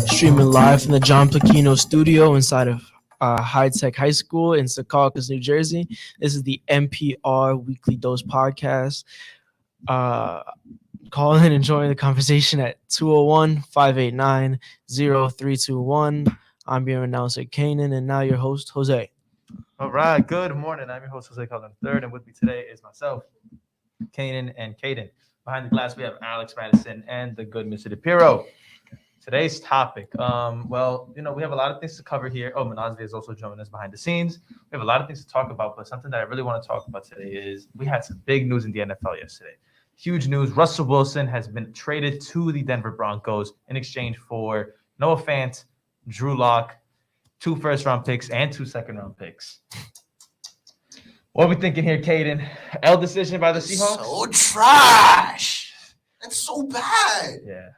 Streaming live from the John Placchino studio inside of High Tech High School in Secaucus, New Jersey. This is the MPR Weekly Dose Podcast. Call in and join the conversation at 201-589-0321. I'm your announcer, Kanan, and now your host, Jose. All right, good morning. I'm your host, Jose Calderon III, and with me today is myself, Kanan, and Caden. Behind the glass, we have Alex Madison and the good Mr. DePiro. Today's topic, we have a lot of things to cover here. Oh, Manazvi is also joining us behind the scenes. We have a lot of things to talk about, but something that I really want to talk about today is we had some big news in the NFL yesterday. Huge news. Russell Wilson has been traded to the Denver Broncos in exchange for Noah Fant, Drew Lock, 2 first-round picks, and 2 second-round picks. What are we thinking here, Caden? L decision by the Seahawks? So trash. That's so bad. Yeah.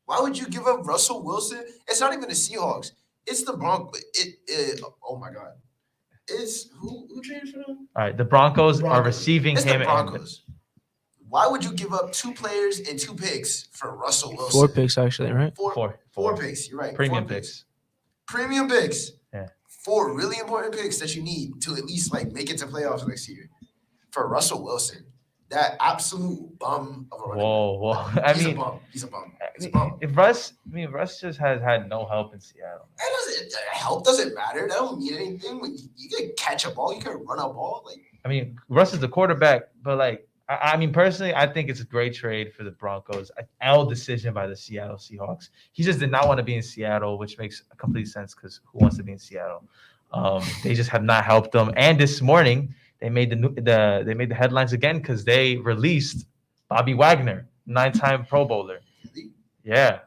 Why would you give up Russell Wilson? It's not even the Seahawks. It's the Broncos. Oh my God. It's who traded for them? All right, the Broncos are receiving it's him. The Broncos. Why would you give up 2 players and 2 picks for Russell Wilson? 4 picks, actually, right? Four picks. You're right. Premium picks. Premium picks. Yeah. 4 really important picks that you need to at least make it to playoffs next year for Russell Wilson. That absolute bum of a running back. Whoa. He's a bum. If Russ just has had no help in Seattle. Help doesn't matter. That don't mean anything. When you can catch a ball, you can run a ball. Russ is the quarterback, but personally, I think it's a great trade for the Broncos. L decision by the Seattle Seahawks. He just did not want to be in Seattle, which makes complete sense because who wants to be in Seattle? They just have not helped them. And this morning, they made the headlines again because they released Bobby Wagner, 9-time Pro Bowler. Yeah,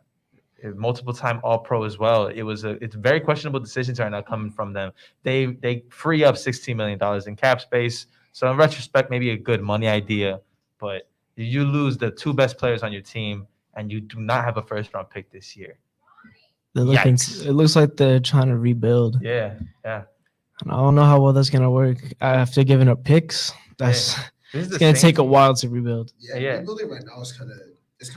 multiple-time All-Pro as well. It's very questionable decisions right now coming from them. They free up $16 million in cap space. So in retrospect, maybe a good money idea, but you lose the 2 best players on your team, and you do not have a first-round pick this year. It looks like they're trying to rebuild. Yeah. I don't know how well that's gonna work. After giving up picks, it's gonna take a while to rebuild. Yeah. Rebuilding right now is kind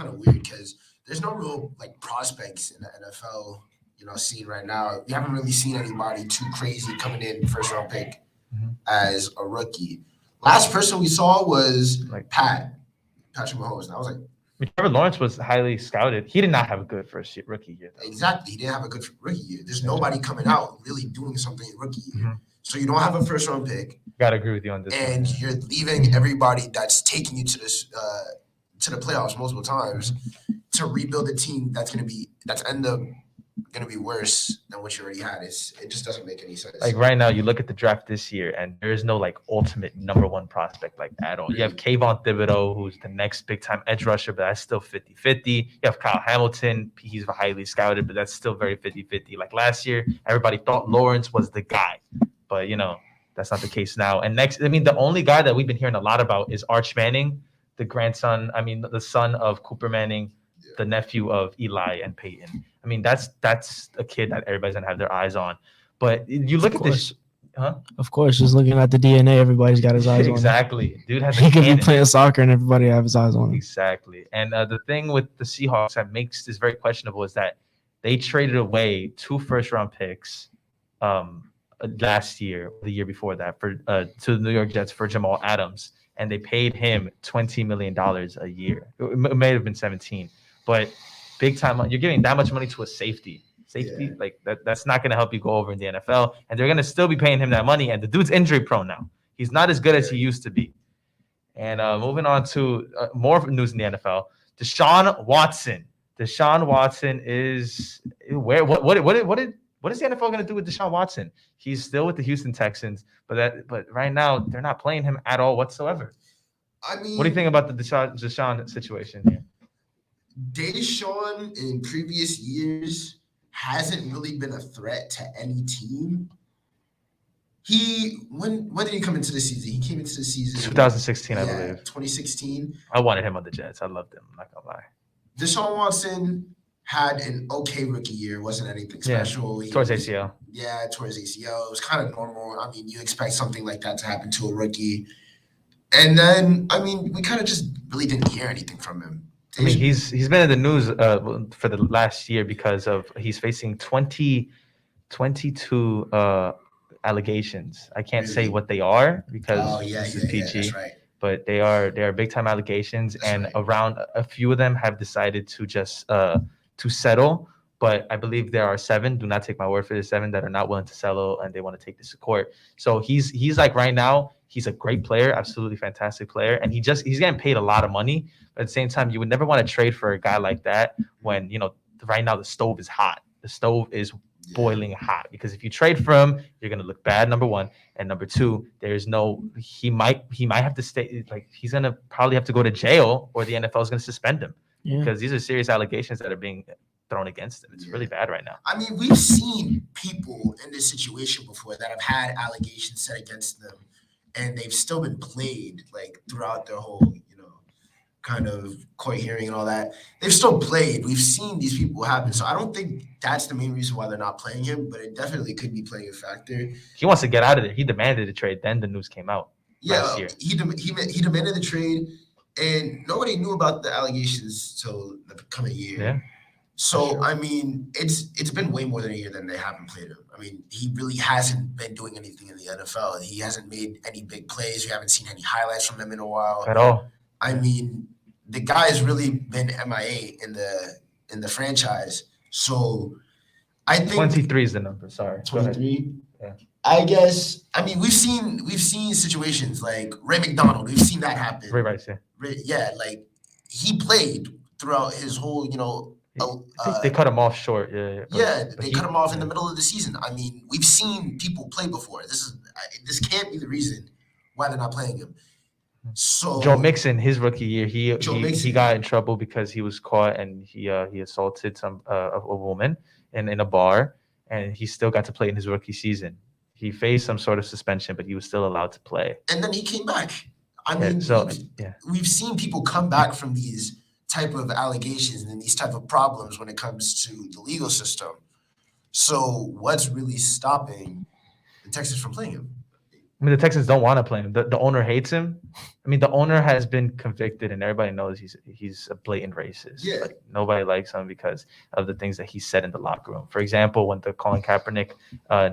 of weird because there's no real prospects in the NFL. Scene right now. We haven't really seen anybody too crazy coming in first-round pick as a rookie. Last person we saw was Patrick Mahomes. And I was like, Trevor Lawrence was highly scouted. He did not have a good first rookie year, though. Exactly. He didn't have a good rookie year. There's nobody coming out really doing something in rookie year. So you don't have a first-round pick. Gotta agree with you on this. And you're leaving everybody that's taking you to this to the playoffs multiple times to rebuild a team that's end up going to be worse than what you already had. It just doesn't make any sense. Right now, you look at the draft this year, and there is no ultimate number 1 prospect at all. You have Kayvon Thibodeau, who's the next big-time edge rusher, but that's still 50-50. You have Kyle Hamilton. He's highly scouted, but that's still very 50-50. Last year, everybody thought Lawrence was the guy, but that's not the case now. And next, the only guy that we've been hearing a lot about is Arch Manning, the son of Cooper Manning, the nephew of Eli and Peyton. That's a kid that everybody's gonna have their eyes on. But you look at this, Of course, just looking at the DNA, everybody's got his eyes on. Exactly, dude has. He could be playing soccer and everybody have his eyes on him. Exactly, and the thing with the Seahawks that makes this very questionable is that they traded away 2 first-round picks last year, the year before that, to the New York Jets for Jamal Adams, and they paid him $20 million a year. It may have been 17, but big time. You're giving that much money to a safety. That's not going to help you go over in the NFL, and they're going to still be paying him that money. And the dude's injury prone now. He's not as good as he used to be. And moving on to more news in the NFL, Deshaun Watson. Deshaun Watson is where? What is the NFL going to do with Deshaun Watson? He's still with the Houston Texans, but right now they're not playing him at all whatsoever. What do you think about the Deshaun situation here? Deshaun in previous years hasn't really been a threat to any team. When did he come into the season? He came into the season 2016, I believe. 2016. I wanted him on the Jets. I loved him. I'm not gonna lie. Deshaun Watson had an okay rookie year. Wasn't anything special. Towards ACL. Yeah, towards ACL. It was kind of normal. I mean, you expect something like that to happen to a rookie. And then, I mean, we kind of just really didn't hear anything from him. I mean, he's been in the news for the last year because of he's facing 22 allegations. I can't say what they are because this is PG. That's right. But they are big time allegations, around a few of them have decided to just to settle. But I believe there are 7. Do not take my word for this. 7 that are not willing to settle and they want to take this to court. So he's like right now. He's a great player, absolutely fantastic player, and he's getting paid a lot of money. But at the same time, you would never want to trade for a guy like that when right now the stove is hot. The stove is boiling hot because if you trade for him, you're gonna look bad. Number one, and number two, he might have to stay. Like he's gonna probably have to go to jail, or the NFL is gonna suspend him because these are serious allegations that are being thrown against him. It's really bad right now. I mean, we've seen people in this situation before that have had allegations set against them, and they've still been played like throughout their whole, kind of court hearing and all that. They've still played. We've seen these people happen. So I don't think that's the main reason why they're not playing him, but it definitely could be playing a factor. He wants to get out of there. He demanded a trade. Then the news came out. Yeah, he demanded the trade, and nobody knew about the allegations till the coming year. Yeah. So I mean, it's been way more than a year than they haven't played him. I mean, he really hasn't been doing anything in the NFL. He hasn't made any big plays. We haven't seen any highlights from him in a while at all. I mean, the guy's really been MIA in the franchise. So I think 23 is the number. Sorry, 23. Yeah. I guess. I mean, we've seen situations like Ray McDonald. We've seen that happen. Ray Rice, yeah, like he played throughout his whole, they cut him off short. They cut him off in the middle of the season. I mean, we've seen people play before. This can't be the reason why they're not playing him. So Joe Mixon, his rookie year, he got in trouble because he was caught and he assaulted a woman in a bar, and he still got to play in his rookie season. He faced some sort of suspension, but he was still allowed to play. And then he came back. I mean, we've seen people come back from these type of allegations and these type of problems when it comes to the legal system. So what's really stopping the Texans from playing him? I mean, the Texans don't want to play him. The owner hates him. I mean, the owner has been convicted, and everybody knows he's a blatant racist. Yeah. Like, nobody likes him because of the things that he said in the locker room. For example, when the Colin Kaepernick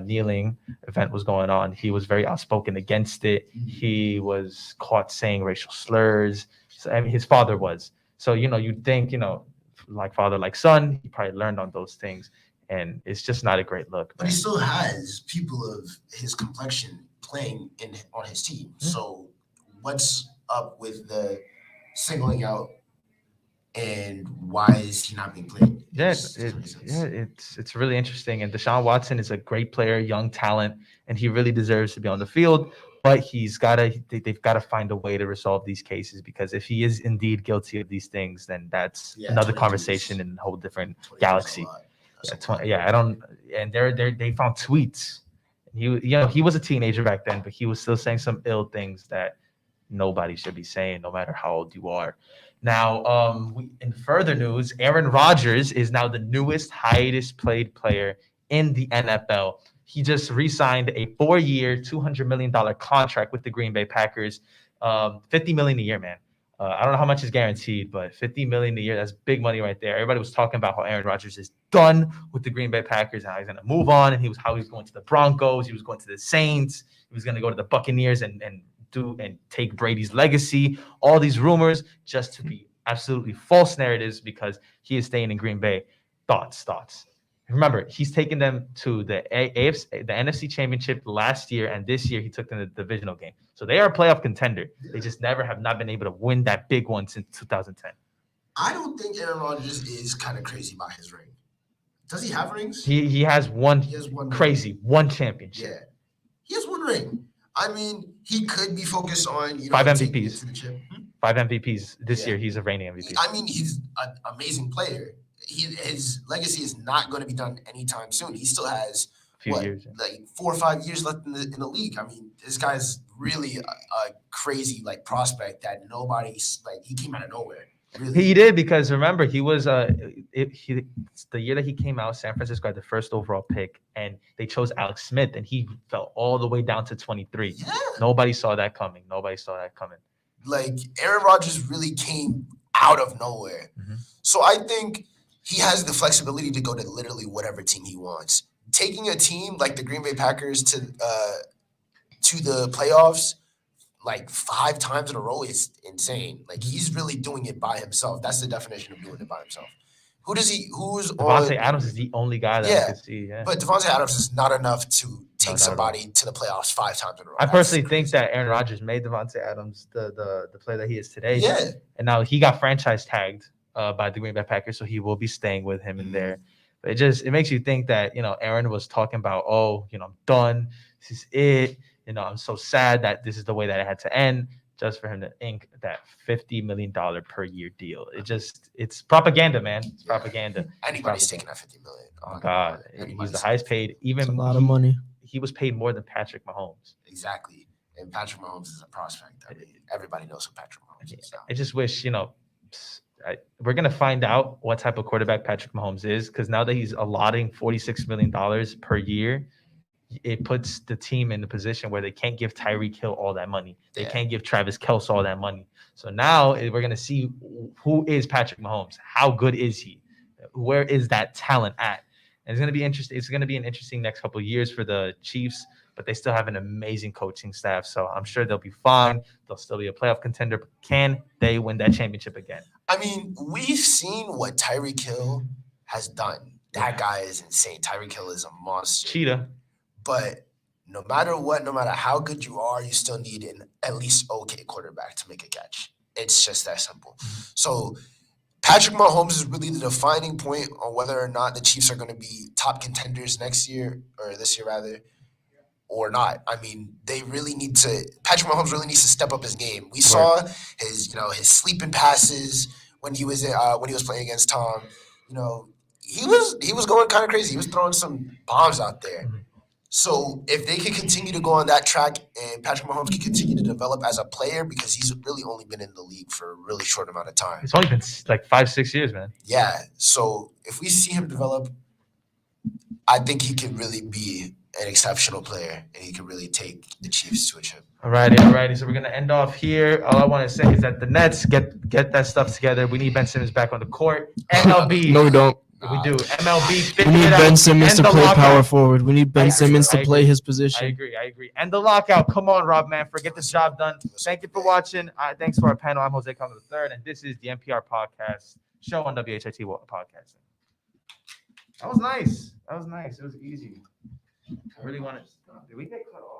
kneeling event was going on, he was very outspoken against it. He was caught saying racial slurs. So, I mean, his father was. So, you'd think, like father, like son, he probably learned on those things. And it's just not a great look. But he still has people of his complexion playing on his team. So what's up with the singling out, and why is he not being played? It's really interesting. And Deshaun Watson is a great player, young talent, and he really deserves to be on the field. But they've got to find a way to resolve these cases, because if he is indeed guilty of these things, then that's another conversation in a whole different galaxy. And they found tweets. He was a teenager back then, but he was still saying some ill things that nobody should be saying, no matter how old you are. Now, in further news, Aaron Rodgers is now the newest, highest paid player in the NFL. He just re-signed a 4-year, $200 million contract with the Green Bay Packers. $50 million a year, man. I don't know how much is guaranteed, but $50 million a year, that's big money right there. Everybody was talking about how Aaron Rodgers is done with the Green Bay Packers and how he's going to move on, and how he was going to the Broncos, he was going to the Saints, he was going to go to the Buccaneers and take Brady's legacy. All these rumors just to be absolutely false narratives, because he is staying in Green Bay. Thoughts. Remember, he's taken them to the NFC Championship last year, and this year he took them to the divisional game. So they are a playoff contender. They just have not been able to win that big one since 2010. I don't think Aaron Rodgers is kind of crazy about his ring. Does he have rings? He has one. He has one crazy ring. One championship. Yeah, he has one ring. I mean, he could be focused on 5 MVPs. 5 MVPs this year. He's a reigning MVP. I mean, he's an amazing player. His legacy is not going to be done anytime soon. He still has years, like 4 or 5 years left in the league. I mean, this guy's really a crazy prospect that nobody's he came out of nowhere. Really? He did, because remember, he was the year that he came out, San Francisco had the first overall pick, and they chose Alex Smith, and he fell all the way down to 23. Yeah. Nobody saw that coming. Like Aaron Rodgers really came out of nowhere. Mm-hmm. So I think he has the flexibility to go to literally whatever team he wants. Taking a team like the Green Bay Packers to the playoffs like 5 times in a row is insane. Like he's really doing it by himself. That's the definition of doing it by himself. Who's Devontae on Adams is the only guy that I could see. Yeah. But Devontae Adams is not enough to take not somebody to the playoffs 5 times in a row. I That's personally crazy. think that Aaron Rodgers made Devontae Adams the player that he is today. Yeah. And now he got franchise tagged by the Green Bay Packers, so he will be staying with him in there. But it makes you think that, Aaron was talking about, I'm done. This is it. I'm so sad that this is the way that it had to end, just for him to ink that $50 million per year deal. It's propaganda, man. It's propaganda. Anybody's taking that $50 million. Oh God, he's the highest paid. It's a lot of money. He was paid more than Patrick Mahomes. Exactly. And Patrick Mahomes is a prospect. I mean, everybody knows who Patrick Mahomes is now. I just wish, we're going to find out what type of quarterback Patrick Mahomes is, because now that he's allotting $46 million per year, it puts the team in the position where they can't give Tyreek Hill all that money. They can't give Travis Kelce all that money. So now we're going to see who is Patrick Mahomes. How good is he? Where is that talent at? And it's going to be interesting. It's going to be an interesting next couple of years for the Chiefs, but they still have an amazing coaching staff. So I'm sure they'll be fine. They'll still be a playoff contender. But can they win that championship again? I mean, we've seen what Tyreek Hill has done. That guy is insane. Tyreek Hill is a monster. Cheetah. But no matter what, no matter how good you are, you still need an at least okay quarterback to make a catch. It's just that simple. So Patrick Mahomes is really the defining point on whether or not the Chiefs are going to be top contenders next year, or this year rather, or not. I mean, Patrick Mahomes really needs to step up his game. We saw his sleeping passes when he was playing against Tom. He was going kind of crazy. He was throwing some bombs out there. Mm-hmm. So if they can continue to go on that track, and Patrick Mahomes can continue to develop as a player, because he's really only been in the league for a really short amount of time. It's only been like 5-6 years, man. Yeah. So if we see him develop, I think he can really be an exceptional player, and he can really take the Chiefs to a chip. Alrighty. So we're gonna end off here. All I want to say is that the Nets get that stuff together. We need Ben Simmons back on the court. MLB. No, we don't. We do. MLB. We need Ben Simmons to play power forward. We need Ben Simmons to play his position. I agree. And the lockout. Come on, Rob Manfred. Get this job done. Thank you for watching. Thanks to our panel. I'm Jose Calma III, and this is the MPR Podcast Show on WHIT Podcasting. That was nice. It was easy. I really wanted. Did we get cut off?